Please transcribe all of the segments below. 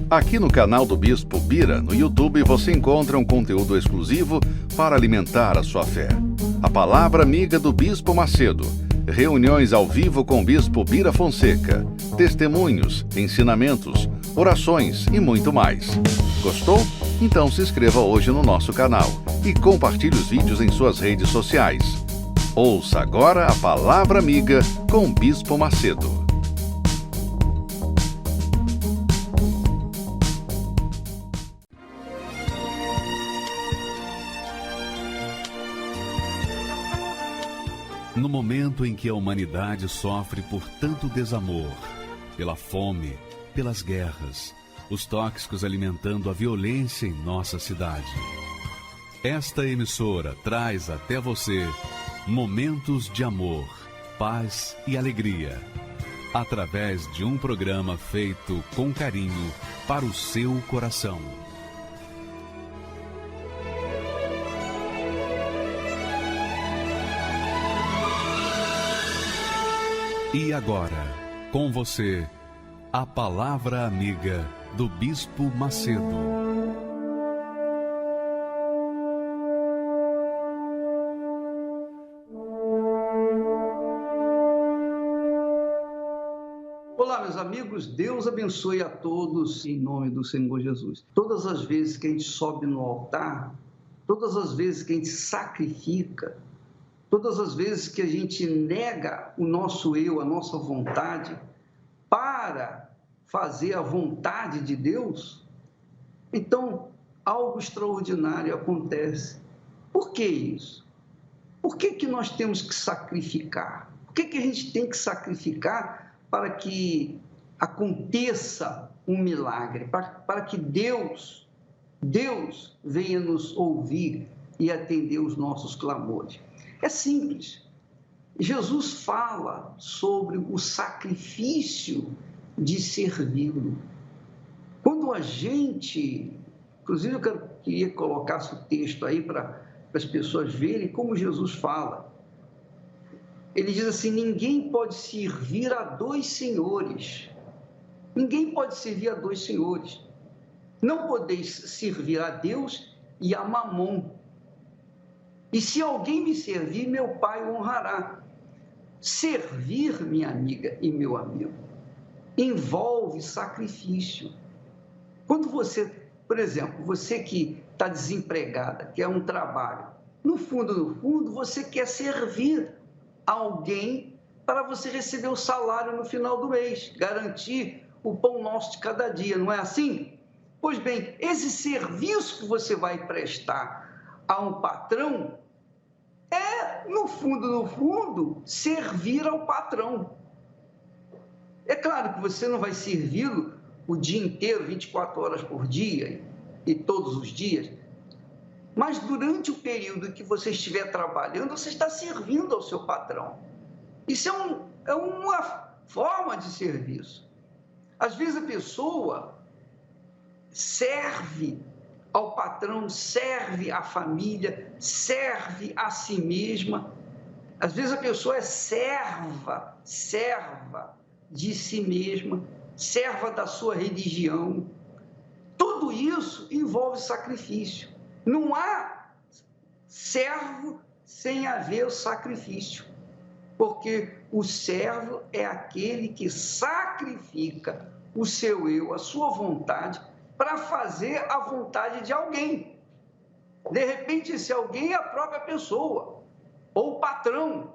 Aqui no canal do Bispo Bira, no YouTube, você encontra um conteúdo exclusivo para alimentar a sua fé. A Palavra Amiga do Bispo Macedo. Reuniões ao vivo com o Bispo Bira Fonseca. Testemunhos, ensinamentos, orações e muito mais. Gostou? Então se inscreva hoje no nosso canal e compartilhe os vídeos em suas redes sociais. Ouça agora a Palavra Amiga com o Bispo Macedo. No momento em que a humanidade sofre por tanto desamor, pela fome, pelas guerras, os tóxicos alimentando a violência em nossa cidade, esta emissora traz até você momentos de amor, paz e alegria, através de um programa feito com carinho para o seu coração. E agora, com você, a Palavra Amiga do Bispo Macedo. Olá, meus amigos, Deus abençoe a todos em nome do Senhor Jesus. Todas as vezes que a gente sobe no altar, todas as vezes que a gente sacrifica, todas as vezes que a gente nega o nosso eu, a nossa vontade, para fazer a vontade de Deus, então algo extraordinário acontece. Por que isso? Por que nós temos que sacrificar? Por que a gente tem que sacrificar para que aconteça um milagre, para que Deus venha nos ouvir e atender os nossos clamores? É simples. Jesus fala sobre o sacrifício de servi-lo. Quando a gente... Inclusive, eu queria colocar o texto aí para as pessoas verem como Jesus fala. Ele diz assim: ninguém pode servir a dois senhores. Ninguém pode servir a dois senhores. Não podeis servir a Deus e a Mamon. E se alguém me servir, meu Pai o honrará. Servir, minha amiga e meu amigo, envolve sacrifício. Quando você, por exemplo, você que está desempregada, quer um trabalho, no fundo, você quer servir alguém para você receber o salário no final do mês, garantir o pão nosso de cada dia, não é assim? Pois bem, esse serviço que você vai prestar a um patrão é, no fundo, servir ao patrão. É claro que você não vai servi-lo o dia inteiro, 24 horas por dia e todos os dias, mas durante o período que você estiver trabalhando, você está servindo ao seu patrão. Isso é uma forma de serviço. Às vezes a pessoa serve ao patrão, serve à família, serve a si mesma. Às vezes a pessoa é serva de si mesma, serva da sua religião. Tudo isso envolve sacrifício. Não há servo sem haver o sacrifício, porque o servo é aquele que sacrifica o seu eu, a sua vontade, para fazer a vontade de alguém. De repente, esse alguém é a própria pessoa, ou o patrão,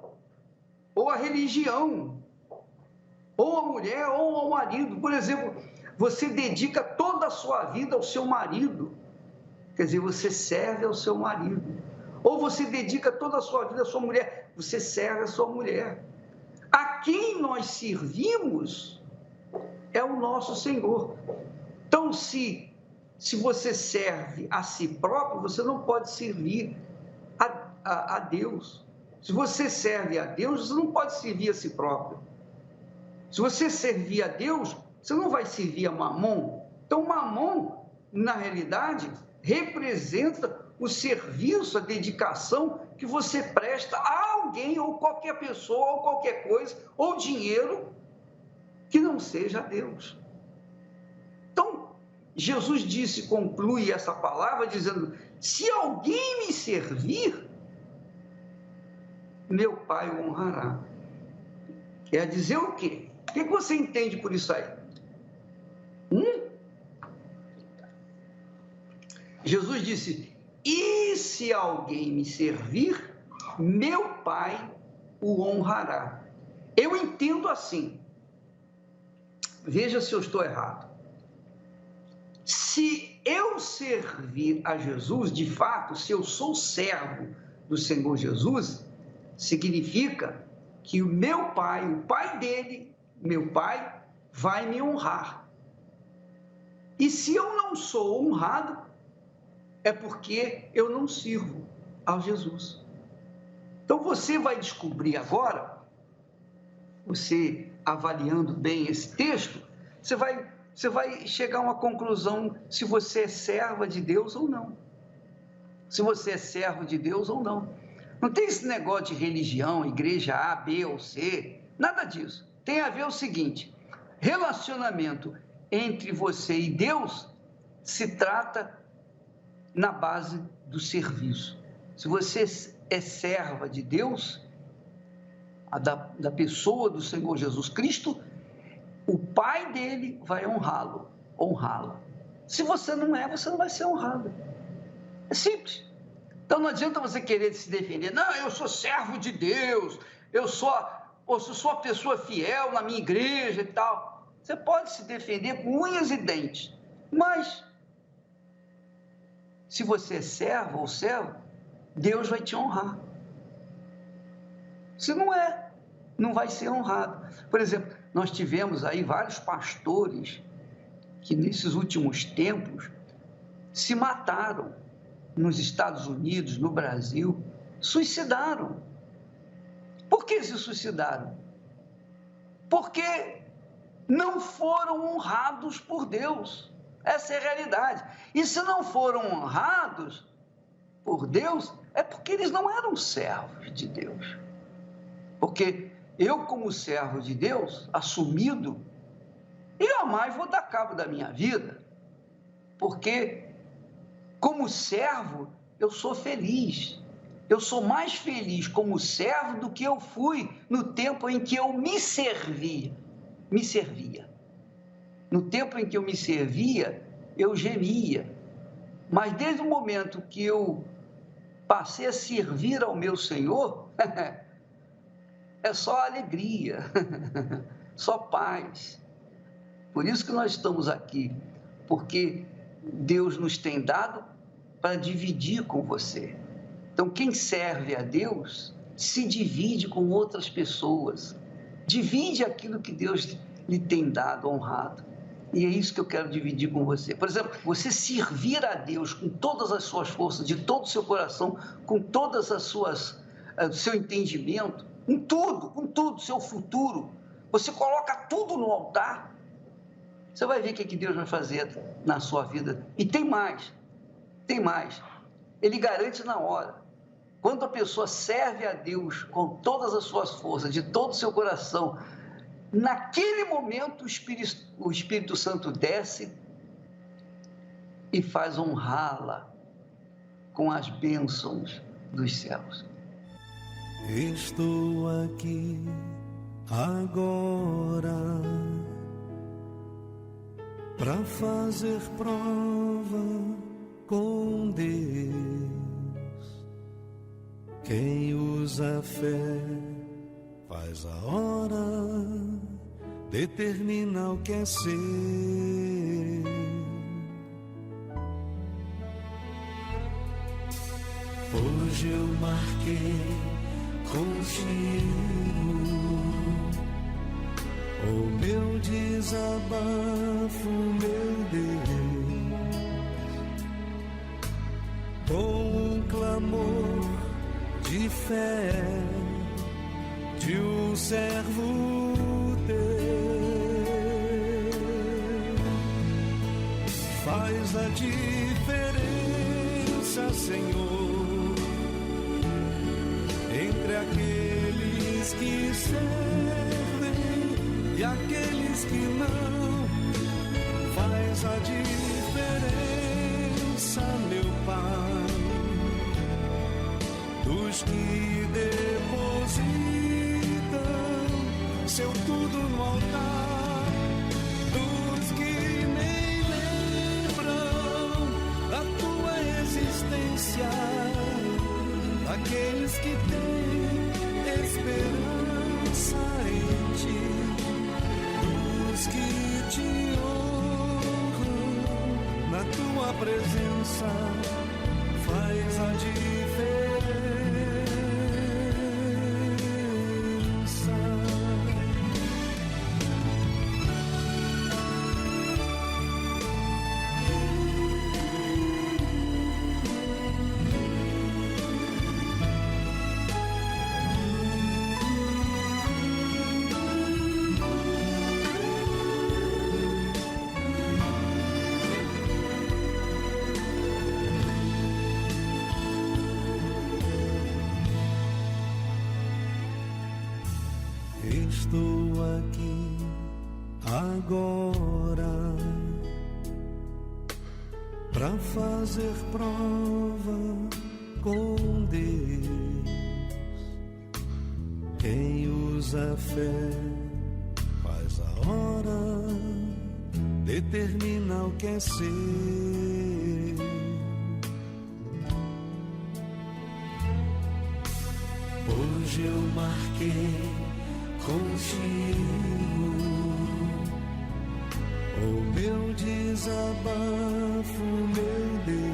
ou a religião, ou a mulher, ou ao marido. Por exemplo, você dedica toda a sua vida ao seu marido, quer dizer, você serve ao seu marido. Ou você dedica toda a sua vida à sua mulher, você serve a sua mulher. A quem nós servimos é o nosso Senhor. Então, se você serve a si próprio, você não pode servir a Deus. Se você serve a Deus, você não pode servir a si próprio. Se você servir a Deus, você não vai servir a Mamon. Então, Mamon, na realidade, representa o serviço, a dedicação que você presta a alguém, ou qualquer pessoa, ou qualquer coisa, ou dinheiro, que não seja Deus. Então, Jesus disse, conclui essa palavra dizendo: se alguém me servir, meu Pai o honrará. Quer dizer o quê? O que você entende por isso aí? Jesus disse: e se alguém me servir, meu Pai o honrará. Eu entendo assim. Veja se eu estou errado. Se eu servir a Jesus, de fato, se eu sou servo do Senhor Jesus, significa que o meu Pai, o Pai dele, meu Pai, vai me honrar. E se eu não sou honrado, é porque eu não sirvo ao Jesus. Então você vai descobrir agora, você avaliando bem esse texto, você vai chegar a uma conclusão se você é serva de Deus ou não. Se você é servo de Deus ou não. Não tem esse negócio de religião, igreja A, B ou C, nada disso. Tem a ver o seguinte: relacionamento entre você e Deus se trata na base do serviço. Se você é serva de Deus, da pessoa do Senhor Jesus Cristo, o Pai dele vai honrá-la. Se você não é, você não vai ser honrado. É simples. Então não adianta você querer se defender. Não, eu sou servo de Deus, eu sou uma pessoa fiel na minha igreja e tal. Você pode se defender com unhas e dentes, mas se você é servo ou servo, Deus vai te honrar. Se não é, não vai ser honrado. Por exemplo, nós tivemos aí vários pastores que nesses últimos tempos se mataram nos Estados Unidos, no Brasil, suicidaram. Por que se suicidaram? Porque não foram honrados por Deus. Essa é a realidade. E se não foram honrados por Deus, é porque eles não eram servos de Deus. Porque eu, como servo de Deus, assumido, eu jamais vou dar cabo da minha vida, porque como servo eu sou feliz. Eu sou mais feliz como servo do que eu fui no tempo em que eu me servia. No tempo em que eu me servia, eu gemia. Mas desde o momento que eu passei a servir ao meu Senhor, é só alegria, só paz. Por isso que nós estamos aqui, porque Deus nos tem dado para dividir com você. Então, quem serve a Deus se divide com outras pessoas, divide aquilo que Deus lhe tem dado, honrado. E é isso que eu quero dividir com você. Por exemplo, você servir a Deus com todas as suas forças, de todo o seu coração, com todas as suas, seu entendimento, com tudo, seu futuro. Você coloca tudo no altar, você vai ver o que Deus vai fazer na sua vida. E tem mais. Ele garante na hora. Quando a pessoa serve a Deus com todas as suas forças, de todo o seu coração, naquele momento o Espírito Santo desce e faz honrá-la com as bênçãos dos céus. Estou aqui agora para fazer prova com Deus. Quem usa a fé faz a hora, determina o que é ser. Hoje eu marquei contigo o meu desabafo, meu Deus, com um clamor de fé de um servo teu. Faz a diferença, Senhor, entre aqueles que servem e aqueles que não. Faz a diferença, dos que depositam seu tudo no altar, dos que nem lembram da tua existência, daqueles que têm esperança em ti, dos que te honram na tua presença, faz a diferença. Estou aqui agora pra fazer prova com Deus. Quem usa fé faz a hora, determina o que é ser. Hoje eu marquei contigo o meu desabafo, meu Deus,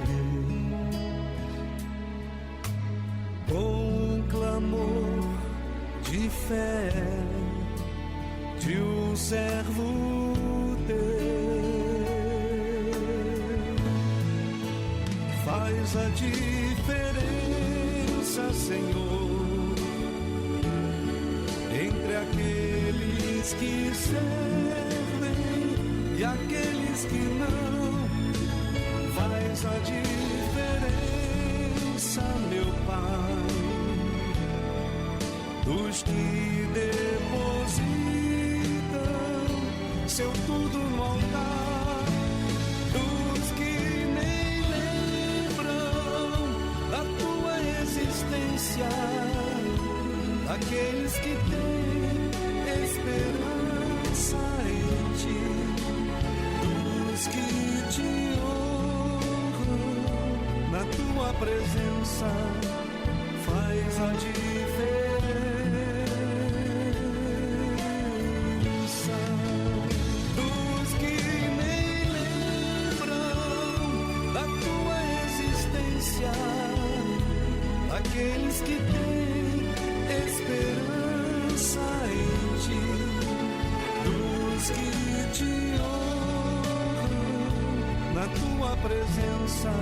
com um clamor de fé de um servo teu. Faz a diferença, Senhor, entre aqueles que servem e aqueles que não. Faz a diferença, meu Pai, dos que depositam seu tudo no altar, dos que nem lembram da tua existência, aqueles que têm esperança em ti, dos que te honram na tua presença, faz a diferença. Dos que nem lembram da tua existência, aqueles que têm esperança em ti, dos que te honram na tua presença,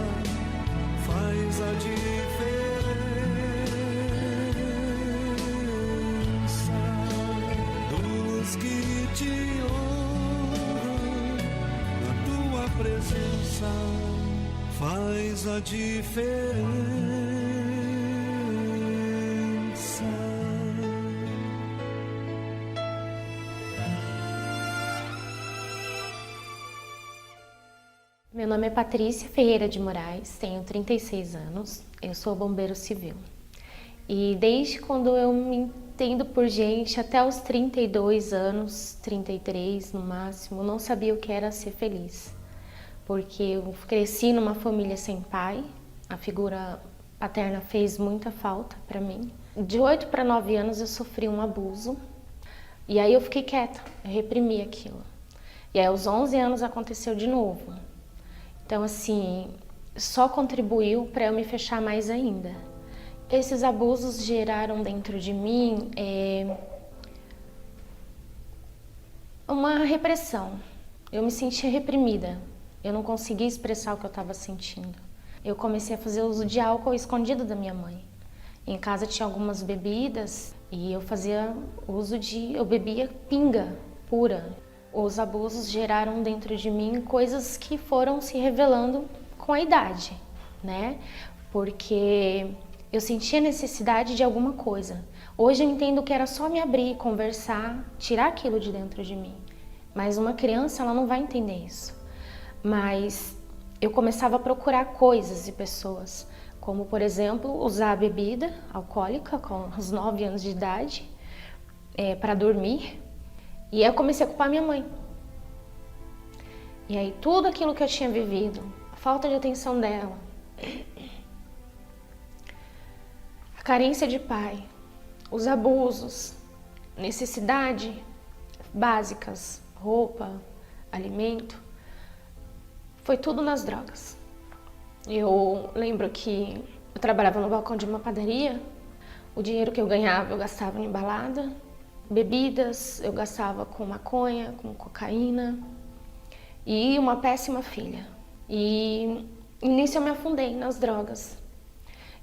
faz a diferença. Dos que te honram na tua presença, faz a diferença. Meu nome é Patrícia Ferreira de Moraes, tenho 36 anos, eu sou bombeiro civil. E desde quando eu me entendo por gente, até os 32 anos, 33 no máximo, não sabia o que era ser feliz. Porque eu cresci numa família sem pai, a figura paterna fez muita falta para mim. De 8 para 9 anos eu sofri um abuso, e aí eu fiquei quieta, eu reprimi aquilo. E aí aos 11 anos aconteceu de novo. Então, assim, só contribuiu para eu me fechar mais ainda. Esses abusos geraram dentro de mim uma repressão. Eu me sentia reprimida. Eu não conseguia expressar o que eu estava sentindo. Eu comecei a fazer uso de álcool escondido da minha mãe. Em casa tinha algumas bebidas e eu fazia uso eu bebia pinga pura. Os abusos geraram dentro de mim coisas que foram se revelando com a idade, né? Porque eu sentia necessidade de alguma coisa. Hoje eu entendo que era só me abrir, conversar, tirar aquilo de dentro de mim. Mas uma criança, ela não vai entender isso. Mas eu começava a procurar coisas e pessoas. como, por exemplo, usar a bebida alcoólica com os 9 anos de idade para dormir. E aí eu comecei a culpar minha mãe. E aí tudo aquilo que eu tinha vivido, a falta de atenção dela, a carência de pai, os abusos, necessidade básicas, roupa, alimento, foi tudo nas drogas. Eu lembro que eu trabalhava no balcão de uma padaria, o dinheiro que eu ganhava eu gastava em balada, bebidas, eu gastava com maconha, com cocaína e uma péssima filha. E nisso eu me afundei nas drogas.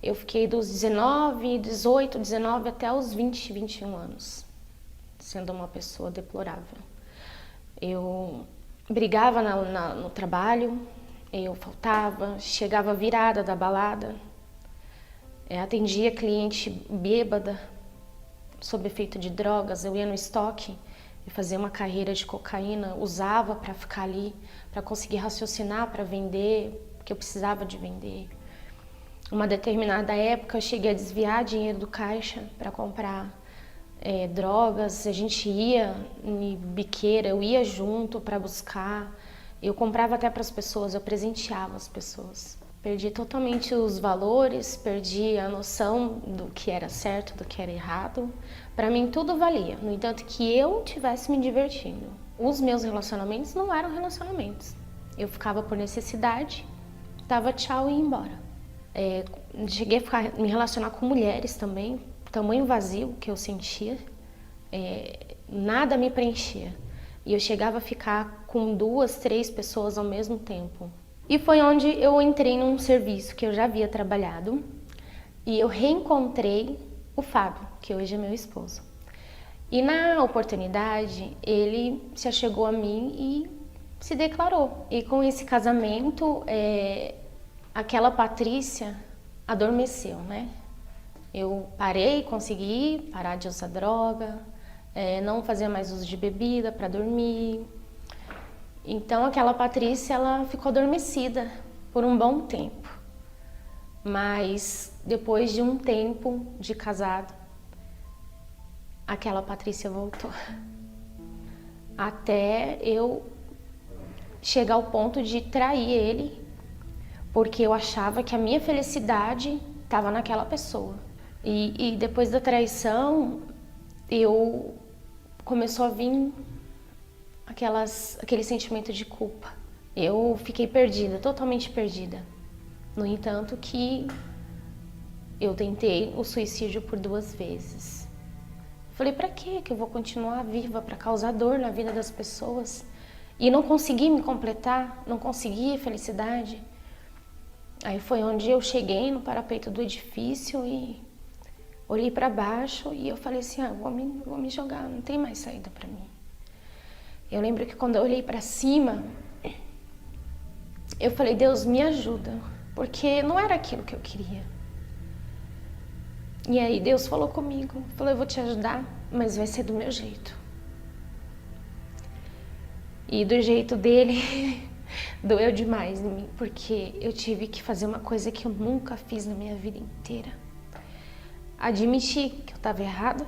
Eu fiquei dos 19, 18, 19 até os 20, 21 anos, sendo uma pessoa deplorável. Eu brigava no trabalho, eu faltava, chegava virada da balada, atendia cliente bêbada, sob efeito de drogas. Eu ia no estoque e fazia uma carreira de cocaína, usava para ficar ali, para conseguir raciocinar, para vender, porque eu precisava de vender. Uma determinada época eu cheguei a desviar dinheiro do caixa para comprar drogas. A gente ia em biqueira, eu ia junto para buscar, eu comprava até para as pessoas, eu presenteava as pessoas. Perdi totalmente os valores, perdi a noção do que era certo, do que era errado. Para mim tudo valia, no entanto que eu estivesse me divertindo. Os meus relacionamentos não eram relacionamentos. Eu ficava por necessidade, dava tchau e ia embora. Cheguei a me relacionar com mulheres também, tamanho vazio que eu sentia, nada me preenchia. E eu chegava a ficar com 2, 3 pessoas ao mesmo tempo. E foi onde eu entrei num serviço que eu já havia trabalhado e eu reencontrei o Fábio, que hoje é meu esposo. E na oportunidade, ele se achegou a mim e se declarou. E com esse casamento, aquela Patrícia adormeceu, né? Eu consegui parar de usar droga, não fazia mais uso de bebida para dormir. Então aquela Patrícia, ela ficou adormecida por um bom tempo. Mas depois de um tempo de casado, aquela Patrícia voltou. Até eu chegar ao ponto de trair ele, porque eu achava que a minha felicidade estava naquela pessoa. E depois da traição, começou a vir aquele sentimento de culpa. Eu fiquei perdida, totalmente perdida. No entanto que eu tentei o suicídio por 2 vezes. Falei, pra quê que eu vou continuar viva para causar dor na vida das pessoas? E não consegui me completar, não consegui felicidade. Aí foi onde eu cheguei no parapeito do edifício e olhei para baixo e eu falei assim, vou me jogar, não tem mais saída para mim. Eu lembro que quando eu olhei para cima, eu falei, Deus, me ajuda, porque não era aquilo que eu queria. E aí Deus falou comigo, falou, eu vou te ajudar, mas vai ser do meu jeito. E do jeito dele, doeu demais em mim, porque eu tive que fazer uma coisa que eu nunca fiz na minha vida inteira. Admitir que eu estava errada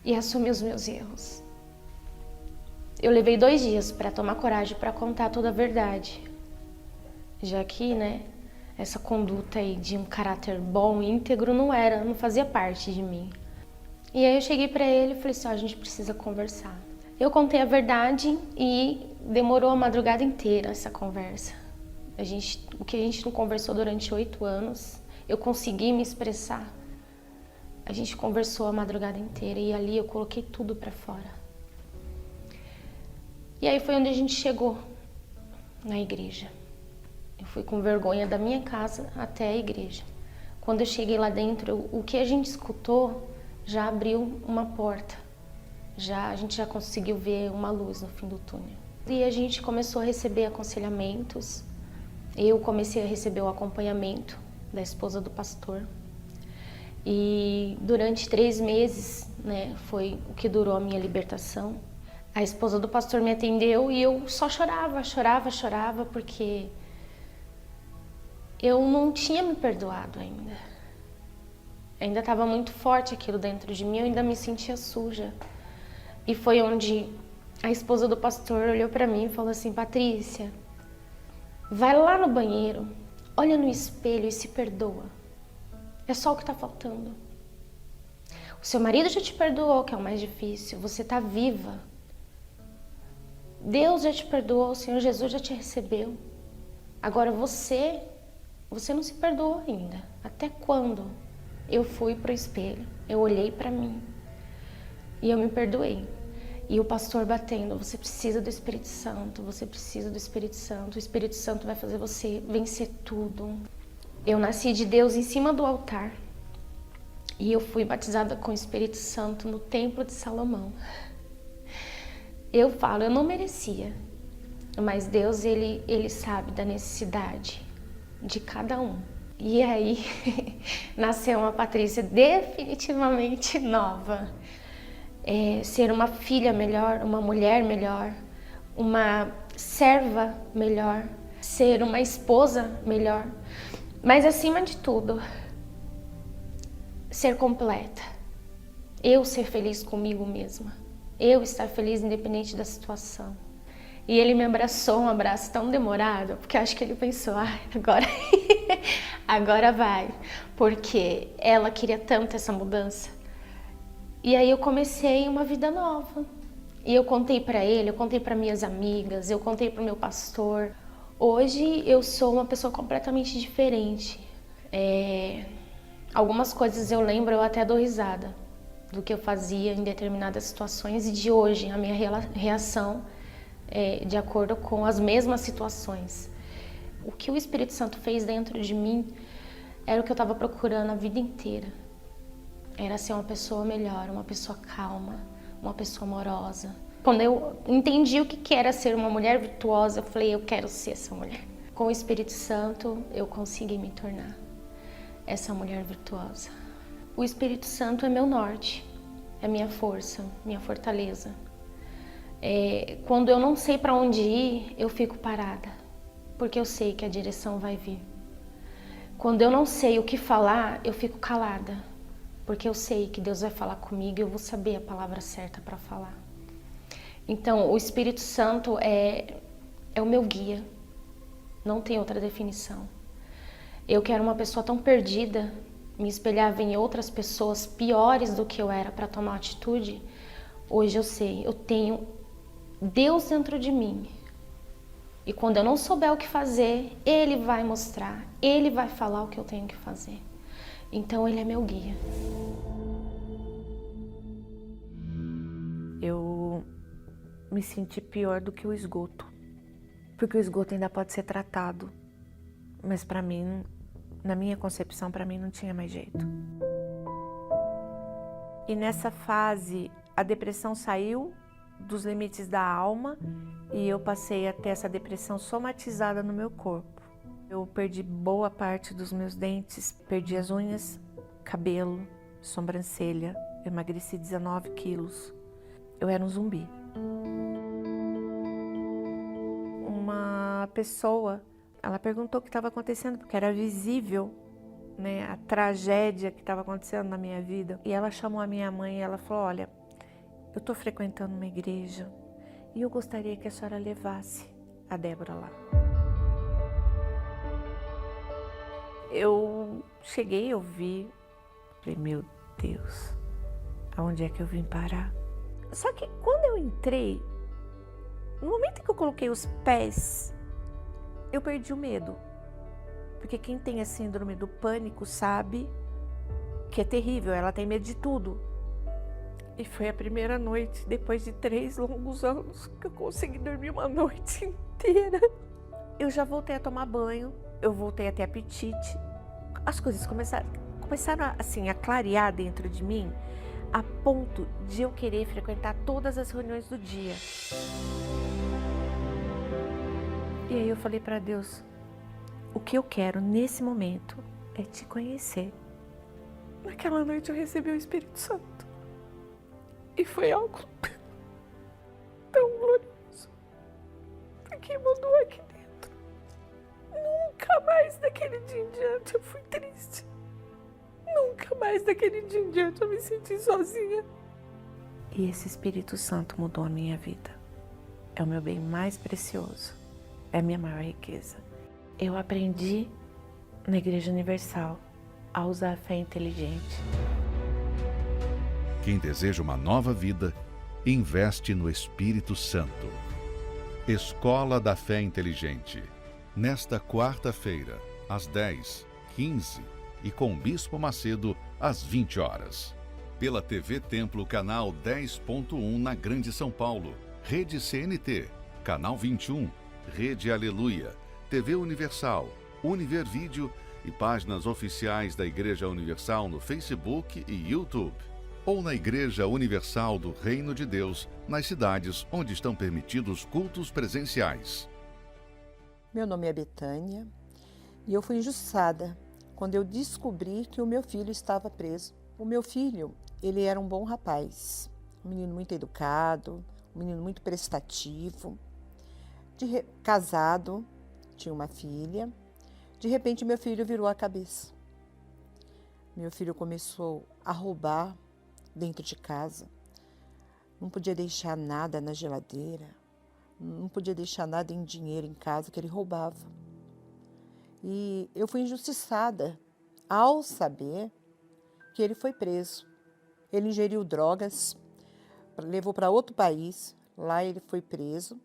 e assumir os meus erros. Eu levei 2 dias para tomar coragem para contar toda a verdade, já que, essa conduta aí de um caráter bom, íntegro, não fazia parte de mim. E aí eu cheguei para ele e falei assim, a gente precisa conversar. Eu contei a verdade e demorou a madrugada inteira essa conversa. O que a gente não conversou durante 8 anos, eu consegui me expressar. A gente conversou a madrugada inteira e ali eu coloquei tudo para fora. E aí foi onde a gente chegou, na igreja. Eu fui com vergonha da minha casa até a igreja. Quando eu cheguei lá dentro, o que a gente escutou já abriu uma porta. A gente já conseguiu ver uma luz no fim do túnel. E a gente começou a receber aconselhamentos. Eu comecei a receber o acompanhamento da esposa do pastor. E durante 3 meses, foi o que durou a minha libertação. A esposa do pastor me atendeu e eu só chorava, porque eu não tinha me perdoado ainda. Ainda estava muito forte aquilo dentro de mim, eu ainda me sentia suja. E foi onde a esposa do pastor olhou para mim e falou assim: Patrícia, vai lá no banheiro, olha no espelho e se perdoa. É só o que está faltando. O seu marido já te perdoou, que é o mais difícil. Você está viva. Deus já te perdoou, o Senhor Jesus já te recebeu. Agora você não se perdoou ainda. Até quando? Eu fui pro espelho, eu olhei para mim e eu me perdoei. E o pastor batendo: você precisa do Espírito Santo, você precisa do Espírito Santo. O Espírito Santo vai fazer você vencer tudo. Eu nasci de Deus em cima do altar. E eu fui batizada com o Espírito Santo no Templo de Salomão. Eu falo, eu não merecia. Mas Deus, ele sabe da necessidade de cada um. E aí, nasceu uma Patrícia definitivamente nova. Ser uma filha melhor, uma mulher melhor, uma serva melhor, ser uma esposa melhor. Mas acima de tudo, ser completa. Eu ser feliz comigo mesma. Eu estar feliz independente da situação. E ele me abraçou, um abraço tão demorado, porque acho que ele pensou: agora vai. Porque ela queria tanto essa mudança. E aí eu comecei uma vida nova. E eu contei para ele, eu contei para minhas amigas, eu contei para o meu pastor. Hoje eu sou uma pessoa completamente diferente. Algumas coisas eu lembro, eu até dou risada do que eu fazia em determinadas situações, e de hoje a minha reação é de acordo com as mesmas situações. O que o Espírito Santo fez dentro de mim era o que eu estava procurando a vida inteira. Era ser uma pessoa melhor, uma pessoa calma, uma pessoa amorosa. Quando eu entendi o que era ser uma mulher virtuosa, eu falei: eu quero ser essa mulher. Com o Espírito Santo eu consegui me tornar essa mulher virtuosa. O Espírito Santo é meu norte, é minha força, minha fortaleza. Quando eu não sei para onde ir, eu fico parada, porque eu sei que a direção vai vir. Quando eu não sei o que falar, eu fico calada, porque eu sei que Deus vai falar comigo e eu vou saber a palavra certa para falar. Então, o Espírito Santo é o meu guia, não tem outra definição. Eu que era uma pessoa tão perdida, me espelhava em outras pessoas piores do que eu era para tomar atitude. Hoje eu sei, eu tenho Deus dentro de mim. E quando eu não souber o que fazer, Ele vai mostrar, Ele vai falar o que eu tenho que fazer. Então Ele é meu guia. Eu me senti pior do que o esgoto, porque o esgoto ainda pode ser tratado, mas para mim, na minha concepção, para mim não tinha mais jeito. E nessa fase, a depressão saiu dos limites da alma e eu passei a ter essa depressão somatizada no meu corpo. Eu perdi boa parte dos meus dentes, perdi as unhas, cabelo, sobrancelha, eu emagreci 19 quilos. Eu era um zumbi. Uma pessoa, ela perguntou o que estava acontecendo, porque era visível, né, a tragédia que estava acontecendo na minha vida. E ela chamou a minha mãe e ela falou: olha, eu estou frequentando uma igreja e eu gostaria que a senhora levasse a Débora lá. Eu cheguei, eu vi, falei: meu Deus, aonde é que eu vim parar? Só que quando eu entrei, no momento em que eu coloquei os pés, eu perdi o medo. Porque quem tem a síndrome do pânico sabe que é terrível, ela tem medo de tudo. E foi a primeira noite, depois de 3 longos anos, que eu consegui dormir uma noite inteira. Eu já voltei a tomar banho, eu voltei a ter apetite. As coisas começaram assim, a clarear dentro de mim, a ponto de eu querer frequentar todas as reuniões do dia. E aí eu falei para Deus: o que eu quero nesse momento é te conhecer. Naquela noite eu recebi o Espírito Santo. E foi algo tão glorioso. Porque mudou aqui dentro. nunca mais daquele dia em diante eu fui triste. Nunca mais daquele dia em diante eu me senti sozinha. E esse Espírito Santo mudou a minha vida. É o meu bem mais precioso. É a minha maior riqueza. Eu aprendi na Igreja Universal a usar a fé inteligente. Quem deseja uma nova vida, investe no Espírito Santo. Escola da Fé Inteligente. Nesta quarta-feira, às 10, 15 e com o Bispo Macedo, às 20 horas. Pela TV Templo, canal 10.1 na Grande São Paulo. Rede CNT, canal 21, Rede Aleluia, TV Universal, Univer Vídeo e páginas oficiais da Igreja Universal no Facebook e YouTube. Ou na Igreja Universal do Reino de Deus, nas cidades onde estão permitidos cultos presenciais. Meu nome é Betânia e eu fui injustiçada quando eu descobri que o meu filho estava preso. O meu filho, ele era um bom rapaz, um menino muito educado, um menino muito prestativo, casado, tinha uma filha. De repente, meu filho virou a cabeça. Meu filho começou a roubar dentro de casa. Não podia deixar nada na geladeira, não podia deixar nada em dinheiro em casa que ele roubava. E eu fui injustiçada ao saber que ele foi preso. Ele ingeriu drogas, levou para outro país, lá ele foi preso.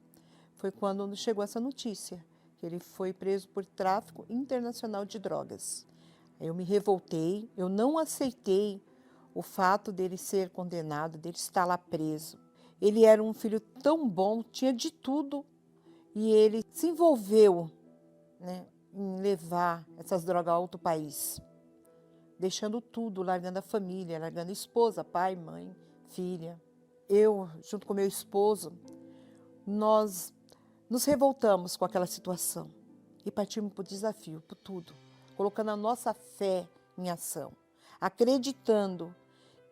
Foi quando chegou essa notícia, que ele foi preso por tráfico internacional de drogas. Eu me revoltei, eu não aceitei o fato dele ser condenado, dele estar lá preso. Ele era um filho tão bom, tinha de tudo, e ele se envolveu, né, em levar essas drogas a outro país, deixando tudo, largando a família, largando a esposa, pai, mãe, filha. Eu, junto com meu esposo, nós nos revoltamos com aquela situação e partimos para o desafio, por tudo, colocando a nossa fé em ação, acreditando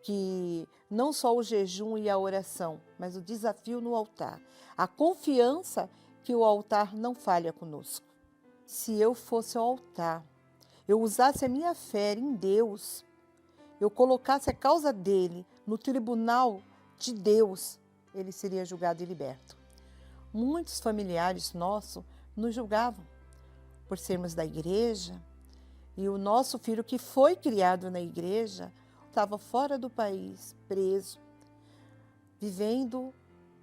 que não só o jejum e a oração, mas o desafio no altar, a confiança que o altar não falha conosco. Se eu fosse ao altar, eu usasse a minha fé em Deus, eu colocasse a causa dele no tribunal de Deus, ele seria julgado e liberto. Muitos familiares nossos nos julgavam por sermos da igreja, e o nosso filho que foi criado na igreja estava fora do país, preso, vivendo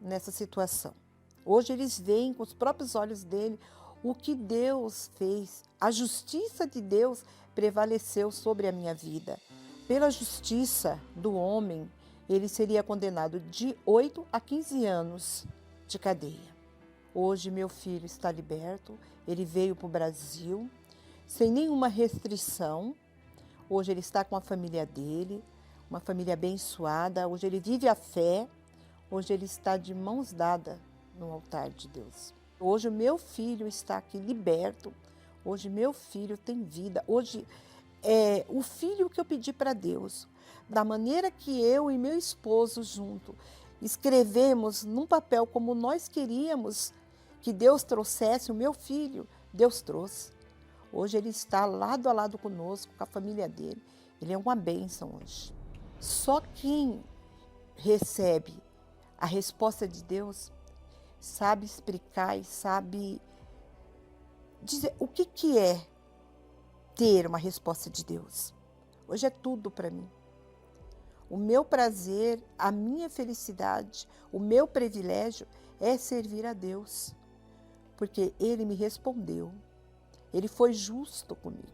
nessa situação. Hoje eles veem com os próprios olhos dele o que Deus fez. A justiça de Deus prevaleceu sobre a minha vida. Pela justiça do homem, ele seria condenado de 8 a 15 anos de cadeia. Hoje meu filho está liberto, ele veio para o Brasil sem nenhuma restrição. Hoje ele está com a família dele, uma família abençoada. Hoje ele vive a fé. Hoje ele está de mãos dadas no altar de Deus. Hoje o meu filho está aqui liberto. Hoje meu filho tem vida. Hoje é o filho que eu pedi para Deus. Da maneira que eu e meu esposo junto escrevemos num papel como nós queríamos que Deus trouxesse o meu filho, Deus trouxe. Hoje ele está lado a lado conosco, com a família dele. Ele é uma bênção hoje. Só quem recebe a resposta de Deus sabe explicar e sabe dizer o que é ter uma resposta de Deus. Hoje é tudo para mim. O meu prazer, a minha felicidade, o meu privilégio é servir a Deus, porque Ele me respondeu. Ele foi justo comigo.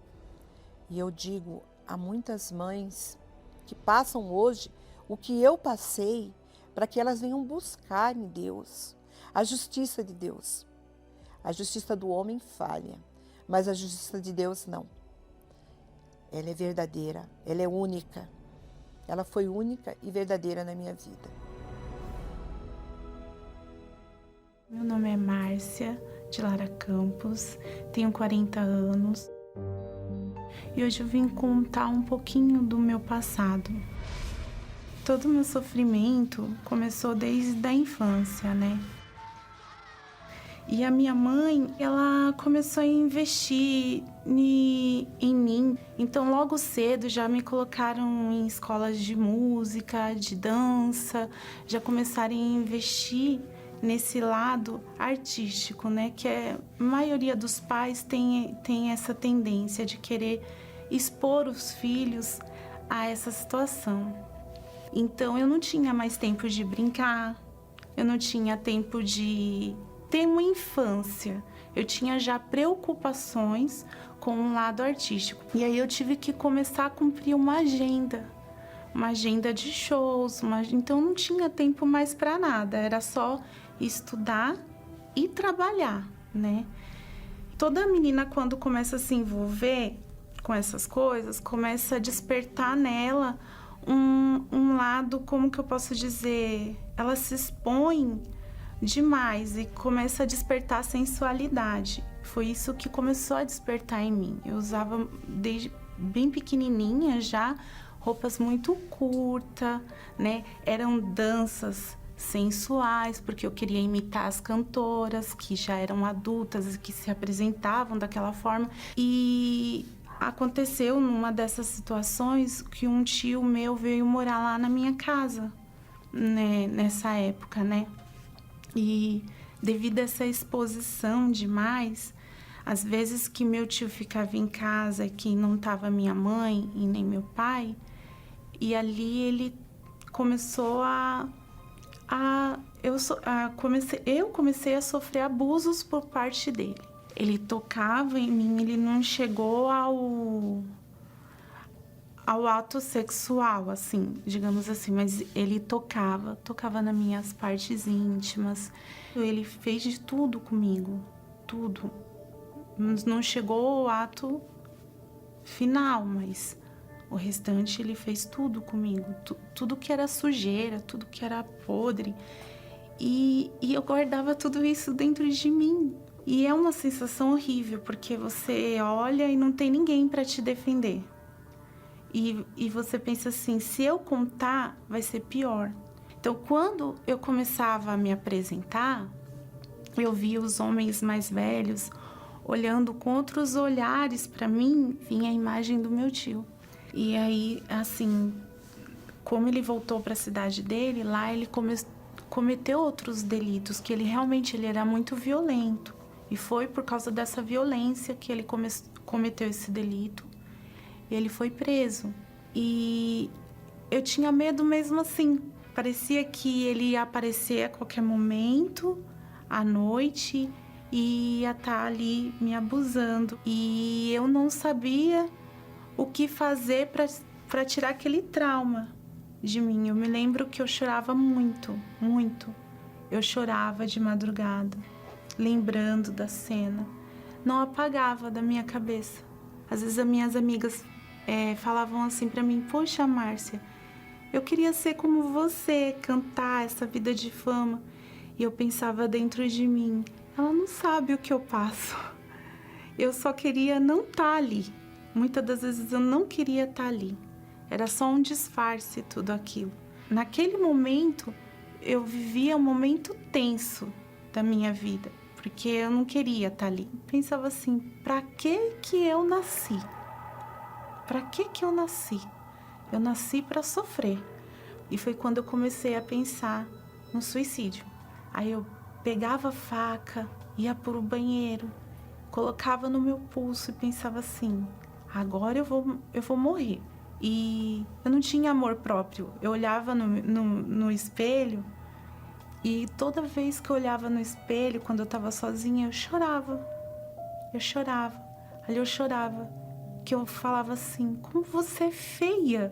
E eu digo a muitas mães que passam hoje o que eu passei, para que elas venham buscar em Deus a justiça de Deus. A justiça do homem falha, mas a justiça de Deus não. Ela é verdadeira, ela é única. Ela foi única e verdadeira na minha vida. Meu nome é Márcia de Lara Campos, tenho 40 anos e hoje eu vim contar um pouquinho do meu passado. Todo o meu sofrimento começou desde a infância, né? E a minha mãe, ela começou a investir em mim. Então, logo cedo, já me colocaram em escolas de música, de dança. Já começaram a investir nesse lado artístico, né? Que a maioria dos pais tem essa tendência de querer expor os filhos a essa situação. Então, eu não tinha mais tempo de brincar, eu não tinha tempo de ter uma infância. Eu tinha já preocupações com o lado artístico. E aí eu tive que começar a cumprir uma agenda de shows. Então, não tinha tempo mais para nada, era só estudar e trabalhar, né? Toda menina, quando começa a se envolver com essas coisas, começa a despertar nela um lado, como que eu posso dizer? Ela se expõe demais e começa a despertar a sensualidade. Foi isso que começou a despertar em mim. Eu usava desde bem pequenininha já roupas muito curtas, né? Eram danças sensuais, porque eu queria imitar as cantoras que já eram adultas e que se apresentavam daquela forma. E aconteceu numa dessas situações que um tio meu veio morar lá na minha casa, né? Nessa época, né? E devido a essa exposição demais, às vezes que meu tio ficava em casa, que não estava minha mãe e nem meu pai, e ali ele começou eu comecei a sofrer abusos por parte dele. Ele tocava em mim, ele não chegou ao ato sexual, assim, digamos assim, mas ele tocava nas minhas partes íntimas. Ele fez de tudo comigo, tudo. Não chegou ao ato final, mas o restante ele fez tudo comigo, tudo que era sujeira, tudo que era podre. E eu guardava tudo isso dentro de mim. E é uma sensação horrível, porque você olha e não tem ninguém para te defender. E você pensa assim, se eu contar, vai ser pior. Então, quando eu começava a me apresentar, eu via os homens mais velhos olhando com outros olhares para mim, vinha a imagem do meu tio. E aí, assim, como ele voltou para a cidade dele, lá ele cometeu outros delitos, que ele era muito violento. E foi por causa dessa violência que ele cometeu esse delito. Ele foi preso. E eu tinha medo mesmo assim. Parecia que ele ia aparecer a qualquer momento, à noite, e ia estar ali me abusando. E eu não sabia o que fazer para tirar aquele trauma de mim. Eu me lembro que eu chorava muito, muito. Eu chorava de madrugada, lembrando da cena. Não apagava da minha cabeça. Às vezes as minhas amigas falavam assim pra mim, poxa, Márcia, eu queria ser como você, cantar essa vida de fama. E eu pensava dentro de mim, ela não sabe o que eu passo. Eu só queria não estar ali. Muitas das vezes eu não queria estar ali. Era só um disfarce tudo aquilo. Naquele momento, eu vivia um momento tenso da minha vida, porque eu não queria estar ali. Pensava assim, pra que eu nasci? Pra que eu nasci? Eu nasci para sofrer. E foi quando eu comecei a pensar no suicídio. Aí eu pegava a faca, ia pro banheiro, colocava no meu pulso e pensava assim, agora eu vou morrer. E eu não tinha amor próprio. Eu olhava no espelho e toda vez que eu olhava no espelho, quando eu estava sozinha, eu chorava. Ali eu chorava. Que eu falava assim, como você é feia.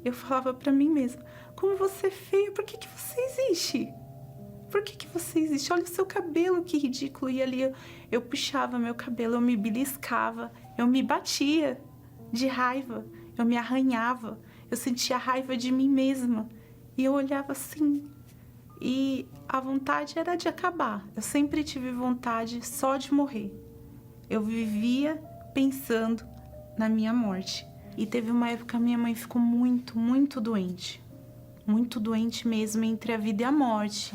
Eu falava pra mim mesma, como você é feia, por que você existe? Por que você existe? Olha o seu cabelo, que ridículo. E ali eu puxava meu cabelo, eu me beliscava, eu me batia de raiva, eu me arranhava, eu sentia raiva de mim mesma. E eu olhava assim, e a vontade era de acabar. Eu sempre tive vontade só de morrer. Eu vivia pensando na minha morte. E teve uma época que minha mãe ficou muito, muito doente. Muito doente mesmo, entre a vida e a morte.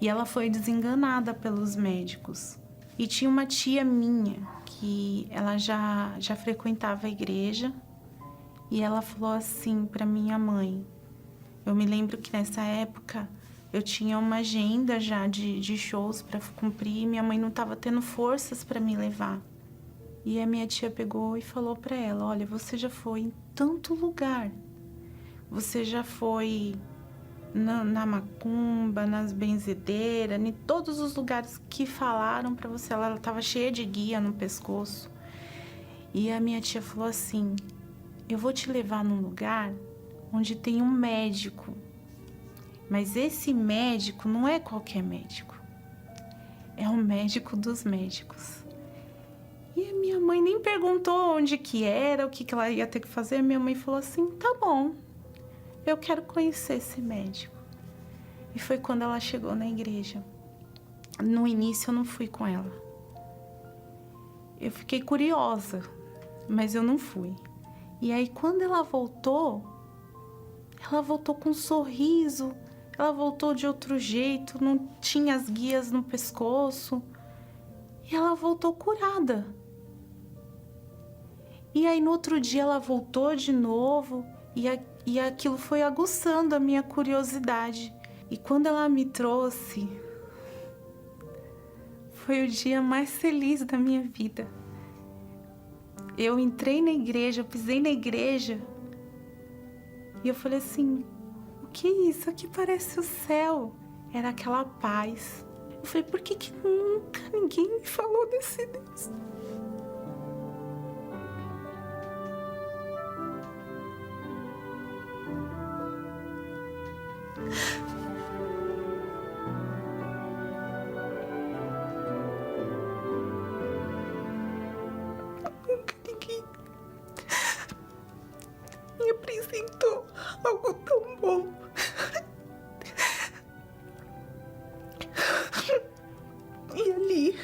E ela foi desenganada pelos médicos. E tinha uma tia minha que ela já frequentava a igreja e ela falou assim para minha mãe. Eu me lembro que nessa época eu tinha uma agenda já de shows para cumprir e minha mãe não estava tendo forças para me levar. E a minha tia pegou e falou para ela, olha, você já foi em tanto lugar. Você já foi na macumba, nas benzedeiras, em todos os lugares que falaram para você. Ela estava cheia de guia no pescoço. E a minha tia falou assim, eu vou te levar num lugar onde tem um médico. Mas esse médico não é qualquer médico. É o médico dos médicos. E a minha mãe nem perguntou onde que era, o que ela ia ter que fazer. A minha mãe falou assim, tá bom, eu quero conhecer esse médico. E foi quando ela chegou na igreja. No início eu não fui com ela. Eu fiquei curiosa, mas eu não fui. E aí quando ela voltou com um sorriso, ela voltou de outro jeito, não tinha as guias no pescoço. E ela voltou curada. E aí no outro dia ela voltou de novo e aquilo foi aguçando a minha curiosidade. E quando ela me trouxe, foi o dia mais feliz da minha vida. Eu entrei na igreja, eu pisei na igreja e eu falei assim, o que é isso? Aqui parece o céu. Era aquela paz. Eu falei, por que nunca ninguém me falou desse Deus? Nunca ninguém me apresentou algo tão bom. E ali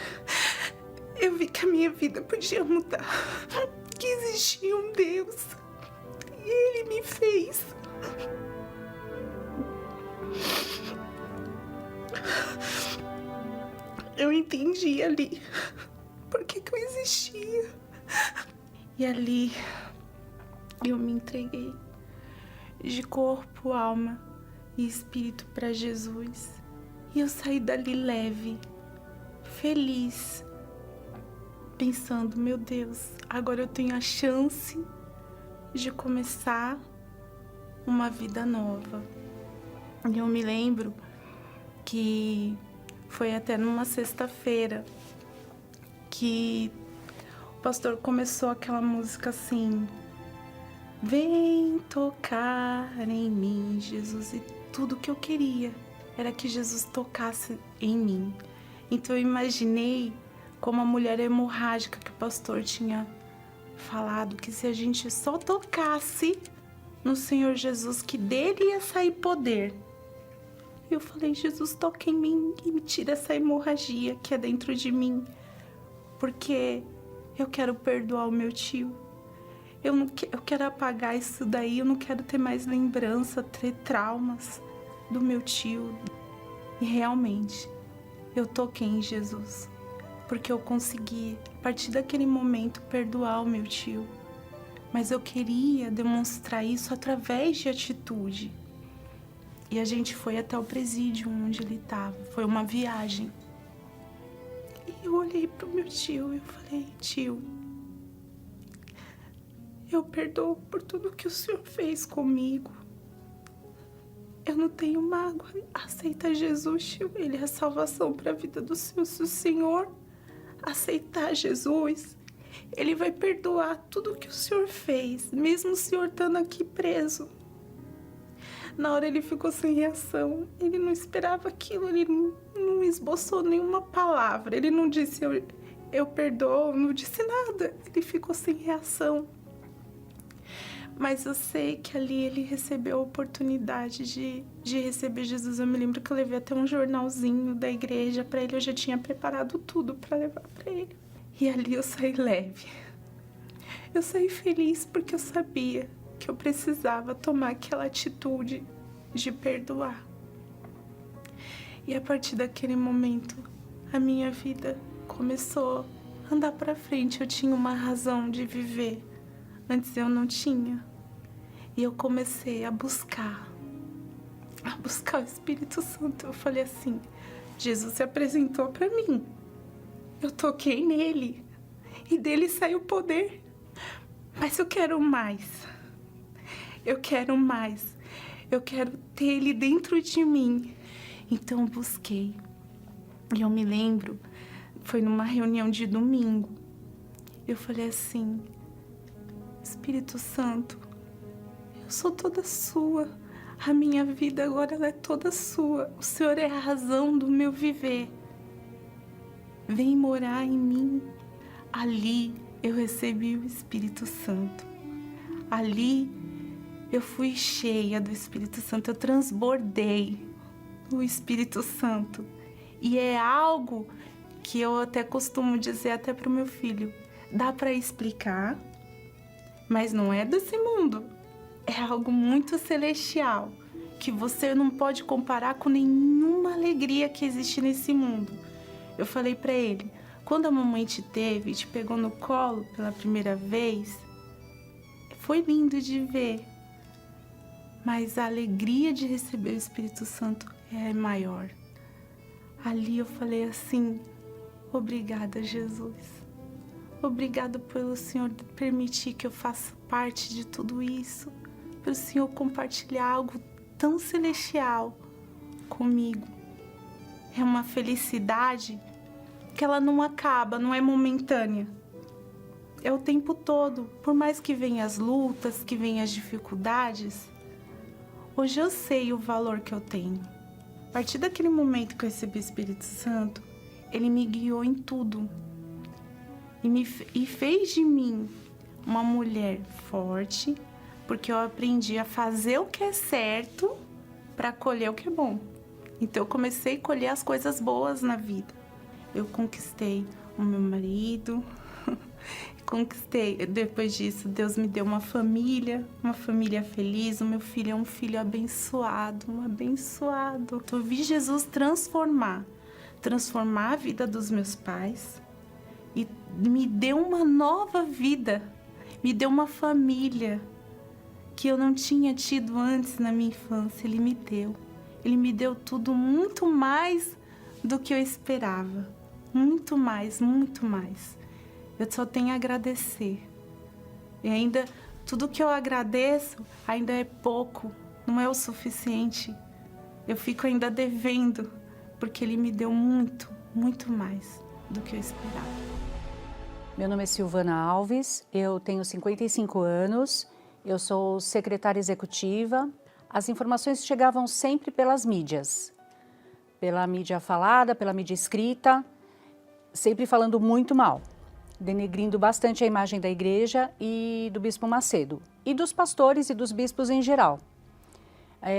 eu vi que a minha vida podia mudar, que existia um Deus e Ele me fez. Eu entendi ali por que eu existia. E ali eu me entreguei de corpo, alma e espírito para Jesus. E eu saí dali leve, feliz, pensando, meu Deus, agora eu tenho a chance de começar uma vida nova. E eu me lembro que foi até numa sexta-feira que o pastor começou aquela música assim, vem tocar em mim, Jesus, e tudo que eu queria era que Jesus tocasse em mim. Então eu imaginei como a mulher hemorrágica que o pastor tinha falado, que se a gente só tocasse no Senhor Jesus, que dele ia sair poder. Eu falei, Jesus, toca em mim e me tira essa hemorragia que é dentro de mim, porque eu quero perdoar o meu tio. Eu quero apagar isso daí, eu não quero ter mais lembrança, ter traumas do meu tio. E realmente, eu toquei em Jesus, porque eu consegui, a partir daquele momento, perdoar o meu tio. Mas eu queria demonstrar isso através de atitude. E a gente foi até o presídio onde ele estava. Foi uma viagem. E eu olhei pro meu tio e eu falei, tio, eu perdoo por tudo que o senhor fez comigo. Eu não tenho mágoa. Aceita Jesus, tio. Ele é a salvação para a vida do senhor. Se o senhor aceitar Jesus, ele vai perdoar tudo que o senhor fez, mesmo o senhor estando aqui preso. Na hora ele ficou sem reação. Ele não esperava aquilo, ele não esboçou nenhuma palavra. Ele não disse eu perdoo, não disse nada. Ele ficou sem reação. Mas eu sei que ali ele recebeu a oportunidade de receber Jesus. Eu me lembro que eu levei até um jornalzinho da igreja para ele. Eu já tinha preparado tudo para levar para ele. E ali eu saí leve. Eu saí feliz porque eu sabia que eu precisava tomar aquela atitude de perdoar. E a partir daquele momento, a minha vida começou a andar para frente. Eu tinha uma razão de viver. Antes eu não tinha. E eu comecei a buscar o Espírito Santo. Eu falei assim, Jesus se apresentou para mim. Eu toquei nele e dele saiu o poder. Mas eu quero mais. Eu quero mais. Eu quero ter ele dentro de mim. Então eu busquei. E eu me lembro, foi numa reunião de domingo. Eu falei assim, Espírito Santo, eu sou toda sua. A minha vida agora ela é toda sua. O Senhor é a razão do meu viver. Vem morar em mim. Ali eu recebi o Espírito Santo. Ali eu fui cheia do Espírito Santo. Eu transbordei o Espírito Santo. E é algo que eu até costumo dizer até para o meu filho. Dá para explicar, mas não é desse mundo. É algo muito celestial, que você não pode comparar com nenhuma alegria que existe nesse mundo. Eu falei para ele, quando a mamãe te teve, te pegou no colo pela primeira vez, foi lindo de ver. Mas a alegria de receber o Espírito Santo é maior. Ali eu falei assim, obrigada, Jesus. Obrigado pelo Senhor permitir que eu faça parte de tudo isso. Pelo Senhor compartilhar algo tão celestial comigo. É uma felicidade que ela não acaba, não é momentânea. É o tempo todo. Por mais que venham as lutas, que venham as dificuldades, hoje eu sei o valor que eu tenho. A partir daquele momento que eu recebi o Espírito Santo, ele me guiou em tudo. E fez de mim uma mulher forte, porque eu aprendi a fazer o que é certo para colher o que é bom. Então eu comecei a colher as coisas boas na vida. Eu conquistei o meu marido, depois disso Deus me deu uma família feliz, o meu filho é um filho abençoado, um abençoado. Então eu vi Jesus transformar a vida dos meus pais e me deu uma nova vida, me deu uma família que eu não tinha tido antes na minha infância. Ele me deu tudo muito mais do que eu esperava, muito mais, muito mais. Eu só tenho a agradecer. E ainda, tudo que eu agradeço ainda é pouco, não é o suficiente. Eu fico ainda devendo, porque ele me deu muito, muito mais do que eu esperava. Meu nome é Silvana Alves, eu tenho 55 anos, eu sou secretária executiva. As informações chegavam sempre pelas mídias, pela mídia falada, pela mídia escrita, sempre falando muito mal, denegrindo bastante a imagem da igreja e do Bispo Macedo, e dos pastores e dos bispos em geral.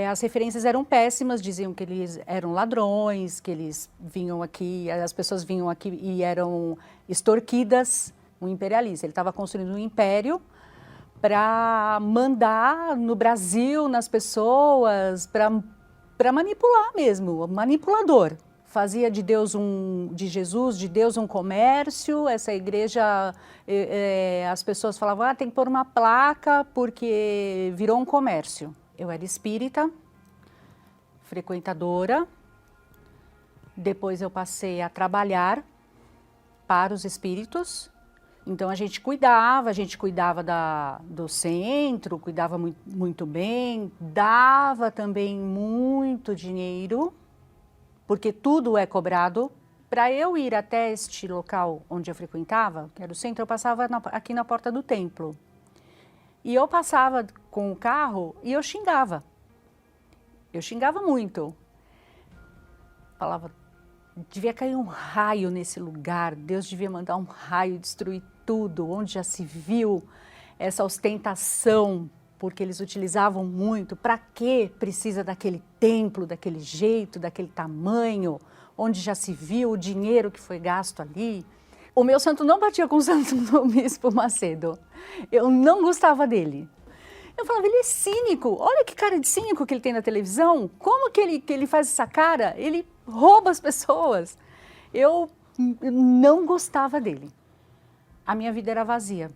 As referências eram péssimas, diziam que eles eram ladrões, que eles vinham aqui, as pessoas vinham aqui e eram extorquidas, um imperialista. Ele estava construindo um império para mandar no Brasil, nas pessoas, para manipular mesmo, manipulador. Fazia de Jesus, de Deus um comércio. Essa igreja, as pessoas falavam, tem que pôr uma placa porque virou um comércio. Eu era espírita, frequentadora, depois eu passei a trabalhar para os espíritos. Então a gente cuidava do centro, cuidava muito bem, dava também muito dinheiro, porque tudo é cobrado. Para eu ir até este local onde eu frequentava, que era o centro, eu passava aqui na porta do templo. E eu passava com o carro e eu xingava. Eu xingava muito. Falava, devia cair um raio nesse lugar, Deus devia mandar um raio destruir tudo, onde já se viu essa ostentação, porque eles utilizavam muito. Para que precisa daquele templo, daquele jeito, daquele tamanho, onde já se viu o dinheiro que foi gasto ali? O meu santo não batia com o santo do Bispo Macedo. Eu não gostava dele. Eu falava, ele é cínico, olha que cara de cínico que ele tem na televisão, como que ele faz essa cara? Ele rouba as pessoas. Eu não gostava dele. A minha vida era vazia.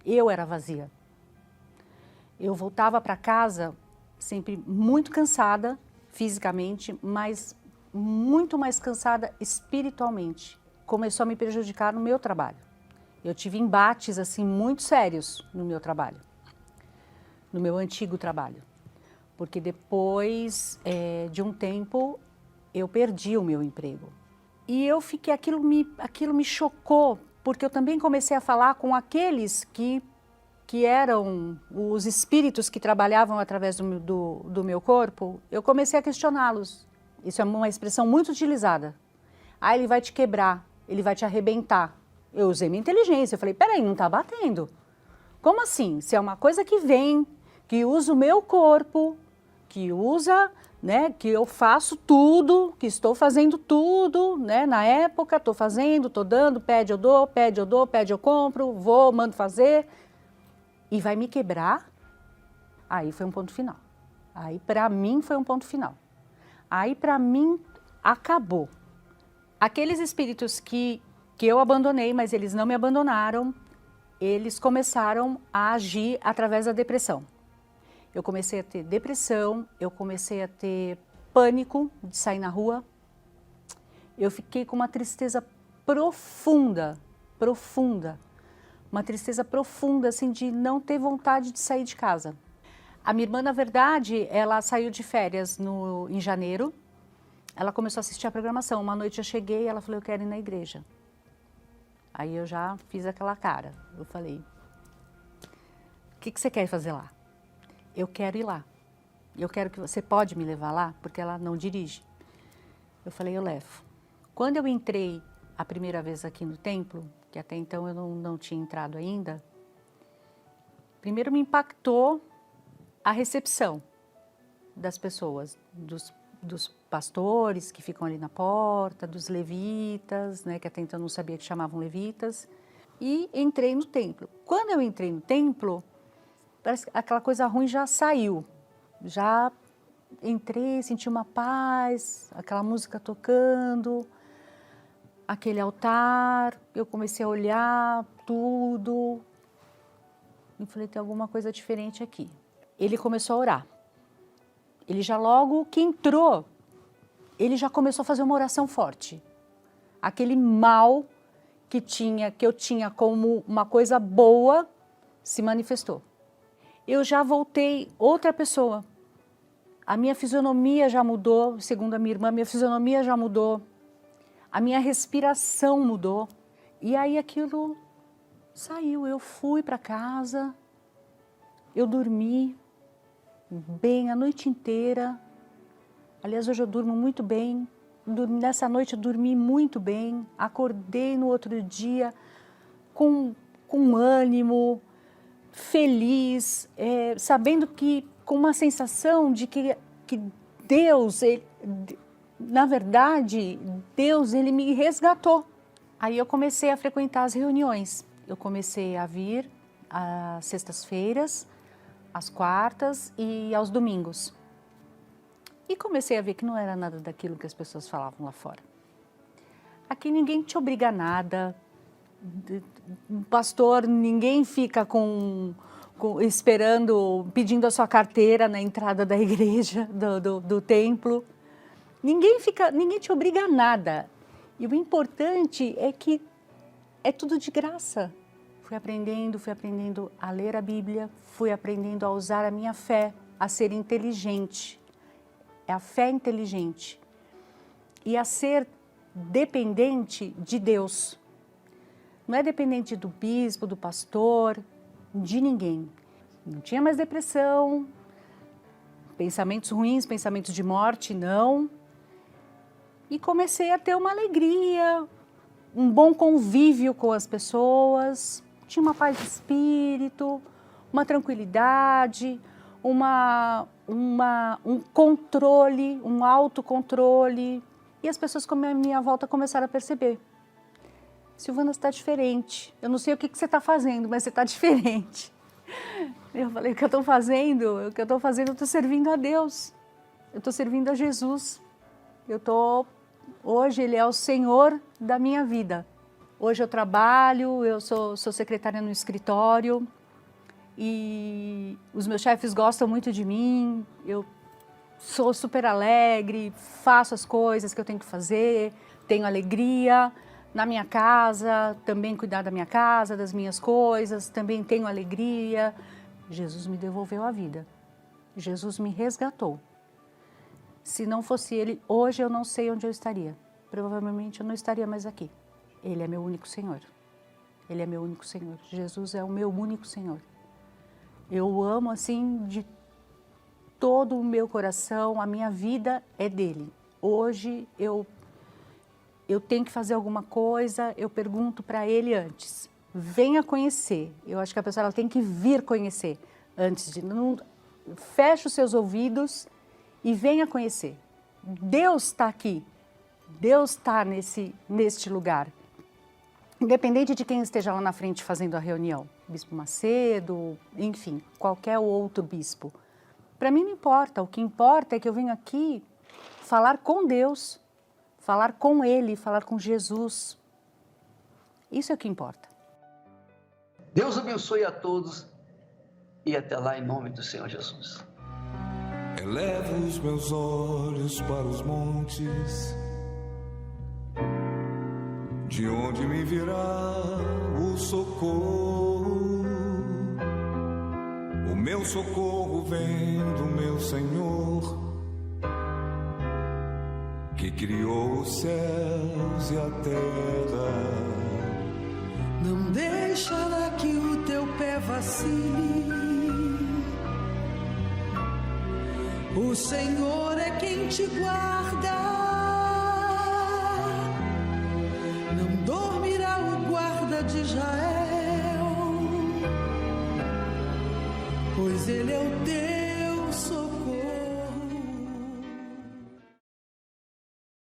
Eu era vazia. Eu voltava para casa sempre muito cansada fisicamente, mas muito mais cansada espiritualmente. Começou a me prejudicar no meu trabalho. Eu tive embates assim muito sérios no meu trabalho, no meu antigo trabalho, porque depois de um tempo eu perdi o meu emprego. E eu fiquei, aquilo me chocou, porque eu também comecei a falar com aqueles que eram os espíritos que trabalhavam através do meu corpo. Eu comecei a questioná-los. Isso é uma expressão muito utilizada. Ah, ele vai te quebrar, ele vai te arrebentar. Eu usei minha inteligência, eu falei, peraí, não está batendo. Como assim? Se é uma coisa que vem, que usa o meu corpo, que usa, né, que eu faço tudo, que estou fazendo tudo, né, na época, estou fazendo, estou dando, pede eu dou, pede eu dou, pede eu compro, vou, mando fazer, e vai me quebrar? Aí foi um ponto final. Aí para mim foi um ponto final. Aí para mim acabou. Aqueles espíritos que eu abandonei, mas eles não me abandonaram, eles começaram a agir através da depressão. Eu comecei a ter depressão, eu comecei a ter pânico de sair na rua. Eu fiquei com uma tristeza profunda, profunda. Uma tristeza profunda, assim, de não ter vontade de sair de casa. A minha irmã, na verdade, ela saiu de férias em janeiro. Ela começou a assistir a programação. Uma noite eu cheguei e ela falou, eu quero ir na igreja. Aí eu já fiz aquela cara. Eu falei, o que você quer fazer lá? Eu quero ir lá. Eu quero que você pode me levar lá, porque ela não dirige. Eu falei, eu levo. Quando eu entrei a primeira vez aqui no templo, que até então eu não tinha entrado ainda, primeiro me impactou a recepção das pessoas, dos pastores que ficam ali na porta, dos levitas, né, que até então eu não sabia que chamavam levitas, e entrei no templo. Quando eu entrei no templo, parece que aquela coisa ruim já saiu, já entrei, senti uma paz, aquela música tocando, aquele altar, eu comecei a olhar tudo, e falei, tem alguma coisa diferente aqui. Ele começou a orar. Ele já logo que entrou, ele já começou a fazer uma oração forte. Aquele mal que eu tinha como uma coisa boa se manifestou. Eu já voltei outra pessoa. A minha fisionomia já mudou, segundo a minha irmã, minha fisionomia já mudou. A minha respiração mudou. E aí aquilo saiu. Eu fui para casa, eu dormi bem a noite inteira. Aliás, hoje eu durmo muito bem. Nessa noite eu dormi muito bem. Acordei no outro dia com ânimo, feliz, sabendo que, com uma sensação de que Deus, na verdade, Deus, Ele me resgatou. Aí eu comecei a frequentar as reuniões. Eu comecei a vir às sextas-feiras, às quartas e aos domingos. E comecei a ver que não era nada daquilo que as pessoas falavam lá fora. Aqui ninguém te obriga a nada. Pastor, ninguém fica esperando, pedindo a sua carteira na entrada da igreja, do templo. Ninguém te obriga a nada. E o importante é que é tudo de graça. Fui aprendendo a ler a Bíblia, fui aprendendo a usar a minha fé, a ser inteligente. É a fé inteligente. E a ser dependente de Deus. Não é dependente do bispo, do pastor, de ninguém. Não tinha mais depressão, pensamentos ruins, pensamentos de morte, não. E comecei a ter uma alegria, um bom convívio com as pessoas, tinha uma paz de espírito, uma tranquilidade, um controle, um autocontrole. E as pessoas à minha volta começaram a perceber. Silvana, você está diferente. Eu não sei o que você está fazendo, mas você está diferente. Eu falei, o que eu estou fazendo? Eu estou servindo a Deus. Eu estou servindo a Jesus. Hoje Ele é o Senhor da minha vida. Hoje eu trabalho, eu sou secretária no escritório e os meus chefes gostam muito de mim. Eu sou super alegre, faço as coisas que eu tenho que fazer, tenho alegria. Na minha casa, também cuidar da minha casa, das minhas coisas, também tenho alegria. Jesus me devolveu a vida. Jesus me resgatou. Se não fosse Ele, hoje eu não sei onde eu estaria. Provavelmente eu não estaria mais aqui. Ele é meu único Senhor. Ele é meu único Senhor. Jesus é o meu único Senhor. Eu o amo assim de todo o meu coração. A minha vida é dele. Hoje eu tenho que fazer alguma coisa, eu pergunto para ele antes. Venha conhecer. Eu acho que a pessoa ela tem que vir conhecer antes de... Não, feche os seus ouvidos e venha conhecer. Deus está aqui. Deus está neste lugar. Independente de quem esteja lá na frente fazendo a reunião. Bispo Macedo, enfim, qualquer outro bispo. Para mim não importa. O que importa é que eu venho aqui falar com Deus, falar com Ele, falar com Jesus. Isso é o que importa. Deus abençoe a todos e até lá em nome do Senhor Jesus. Elevo os meus olhos para os montes, de onde me virá o socorro. O meu socorro vem do meu Senhor, que criou os céus e a terra. Não deixará que o teu pé vacile. O Senhor é quem te guarda. Não dormirá o guarda de Israel, pois Ele é o teu socorro.